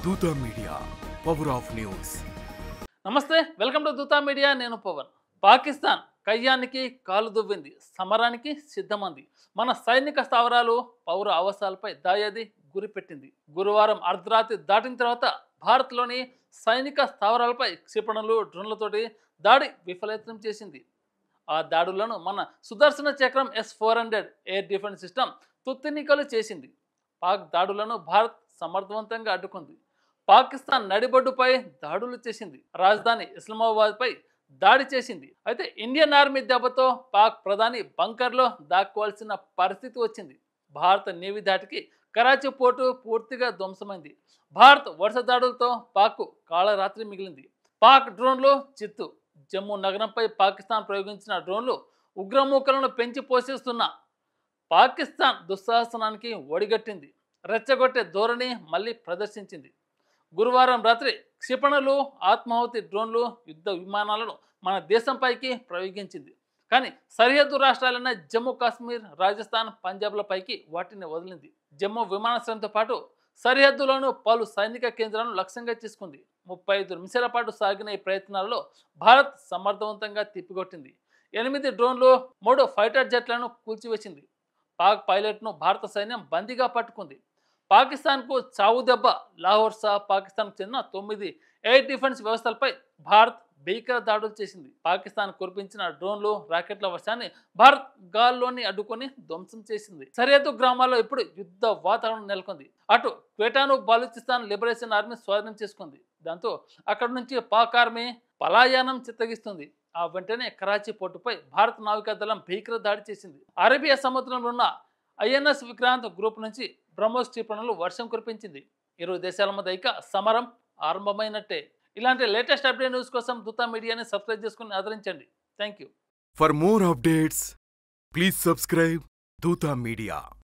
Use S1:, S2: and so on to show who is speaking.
S1: దూత media power of news.
S2: నమస్తే, welcome to Dootha media. నేను పవన్. పాకిస్తాన్ కయ్యానికి కాలు దువ్వింది, సమరానికి సిద్ధమంది. మన సైనిక స్థావరాలు, పౌర అవసరాలపై దాయాది గురిపెట్టింది. గురువారం అర్ధరాత్రి దాటిన తర్వాత భారత్లోని సైనిక స్థావరాలపై క్షిపణులు, డ్రోన్లతోటి దాడి విఫలయత్నం చేసింది. ఆ దాడులను మన సుదర్శన చక్రం S-400 ఎయిర్ డిఫెన్స్ సిస్టమ్ తుత్తినికలు చేసింది. పాక్ దాడులను భారత్ సమర్థవంతంగా అడ్డుకుంది. పాకిస్తాన్ నడిబొడ్డుపై దాడులు చేసింది. రాజధాని ఇస్లామాబాద్పై దాడి చేసింది. అయితే ఇండియన్ ఆర్మీ దెబ్బతో పాక్ ప్రధాని బంకర్లో దాక్కోవాల్సిన పరిస్థితి వచ్చింది. భారత నేవీ దాటికి కరాచీ పోర్టు పూర్తిగా ధ్వంసమైంది. భారత్ వరుస దాడులతో పాక్ కాళరాత్రి మిగిలింది. పాక్ డ్రోన్లు చిత్తు. జమ్మూ నగరంపై పాకిస్తాన్ ప్రయోగించిన డ్రోన్లు ఉగ్రమూకలను పెంచి పోషిస్తున్న పాకిస్తాన్ దుస్సాహసనానికి ఒడిగట్టింది. రెచ్చగొట్టే ధోరణి మళ్ళీ ప్రదర్శించింది. గురువారం రాత్రి క్షిపణులు, ఆత్మాహుతి డ్రోన్లు, యుద్ధ విమానాలను మన దేశంపైకి ప్రయోగించింది. కానీ సరిహద్దు రాష్ట్రాలైన జమ్మూ కాశ్మీర్, రాజస్థాన్, పంజాబ్లపైకి వాటిని వదిలింది. జమ్మూ విమానాశ్రయంతో పాటు సరిహద్దులోనూ పలు సైనిక కేంద్రాలను లక్ష్యంగా తీసుకుంది. 35 నిమిషాల పాటు సాగిన ఈ ప్రయత్నాలలో భారత్ సమర్థవంతంగా తిప్పికొట్టింది. 8 డ్రోన్లు, 3 ఫైటర్ జెట్లను కూల్చివేసింది. పాక్ పైలట్ను భారత సైన్యం బందీగా పట్టుకుంది. పాకిస్తాన్కు చావు దెబ్బ. లాహోర్ సహా పాకిస్తాన్కు చెందిన 9 ఎయిర్ డిఫెన్స్ వ్యవస్థలపై భారత్ భీకర దాడులు చేసింది. పాకిస్తాన్ కురిపించిన డ్రోన్లు, రాకెట్ల వర్షాన్ని భారత్ గాల్లోని అడ్డుకొని ధ్వంసం చేసింది. సరిహద్దు గ్రామాల్లో ఇప్పుడు యుద్ధ వాతావరణం నెలకొంది. అటు క్వేటాను బలూచిస్తాన్ లిబరేషన్ ఆర్మీ స్వాధీనం చేసుకుంది. దాంతో అక్కడి నుంచి పాక్ ఆర్మీ పలాయనం చిత్తగిస్తుంది. ఆ వెంటనే కరాచీ పోర్టుపై భారత నావికాదళం భీకర దాడి చేసింది. అరేబియా సముద్రంలో ఉన్న INS విక్రాంత్ గ్రూప్ నుంచి బ్రహ్మోస్ క్షిపణులు వర్షం కురిపించింది. ఇరు దేశాల మధ్య ఇక సమరం ఆరంభమైనట్టే. ఇలాంటి లేటెస్ట్ అప్డేట్ న్యూస్ కోసం దూతా మీడియాని సబ్స్క్రైబ్ చేసుకుని ఆదరించండి. Thank you.
S1: For more updates please subscribe దూత మీడియా.